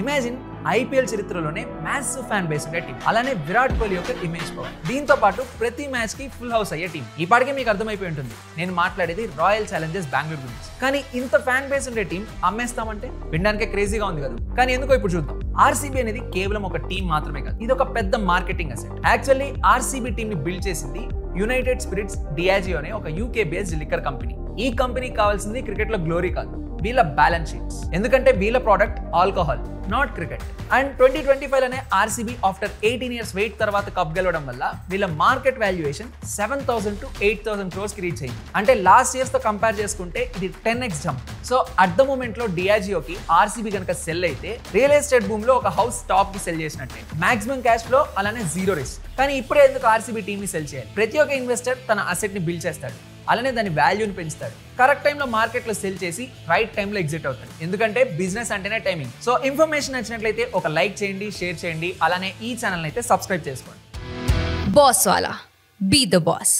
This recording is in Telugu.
ఇమాజిన్ ఐపీఎల్ చరిత్రలోనే మ్యాసివ్ ఫ్యాన్ బేస్ ఉండే టీం, అలానే విరాట్ కోహ్లీ యొక్క ఇమేజ్ పవర్, దీంతో పాటు ప్రతి మ్యాచ్ కి ఫుల్ హౌస్ అయ్యే టీం. ఈ పాటికే మీకు అర్థమైపోయి ఉంటుంది నేను మాట్లాడేది రాయల్ ఛాలెంజర్స్ బెంగళూరు గురించి. కానీ ఇంత ఫ్యాన్ బేస్ ఉండే టీం అమ్మేస్తామంటే వినడానికే క్రేజీగా ఉంది కదా. కానీ ఎందుకో ఇప్పుడు చూద్దాం. ఆర్సీబీ అనేది కేవలం ఒక టీం మాత్రమే కాదు, ఇది ఒక పెద్ద marketing asset. Actually RCB team ని బిల్డ్ చేసింది యునైటెడ్ స్పిరిట్స్ డియాజియో అనే ఒక యూకే బేస్డ్ లిక్కర్ కంపెనీ. ఈ కంపెనీకి కావాల్సింది క్రికెట్ లో గ్లోరీ కాదు, వీళ్ళ బ్యాలెన్స్ షీట్స్. ఎందుకంటే వీళ్ళ product alcohol, not cricket. And 2025 అనే ఆర్సీబీ ఆఫ్టర్ 18 years వెయిట్ తర్వాత కప్ గెలవడం వల్ల వీళ్ళ మార్కెట్ వాల్యుయేషన్ 7,000 to 8,000 crores కి రీచ్ అయింది. అంటే లాస్ట్ ఇయర్స్ తో కంపేర్ చేసుకుంటే ఇది 10x jump. So at the moment లో డియాజియోకి ఆర్సీబీ కనుక సెల్ అయితే రియల్ ఎస్టేట్ భూమ్ లో ఒక హౌస్ స్టాక్ కి సెల్ చేసినట్టే. మాక్సిమం క్యాష్ ఫ్లో, అలానే జీరో రిస్క్. కానీ ఇప్పుడే ఎందుకు ఆర్సీబీ టీమ్ ని సెల్ చేయాలి? ప్రతి ఒక్క ఇన్వెస్టర్ తన అసెట్ ని బిల్డ్ చేస్తాడు, అలానే దాని వాల్యూని పెంచుతాడు. కరెక్ట్ టైంలో మార్కెట్లో సెల్ చేసి రైట్ టైంలో ఎగ్జిట్ అవుతాడు. ఎందుకంటే బిజినెస్ అంటేనే టైమింగ్. సో ఇన్ఫర్మేషన్ నచ్చినట్లయితే ఒక లైక్ చేయండి, షేర్ చేయండి, అలానే ఈ ఛానల్ అయితే సబ్స్క్రైబ్ చేసుకోండి. బాస్ వాలా, బీ ద బాస్.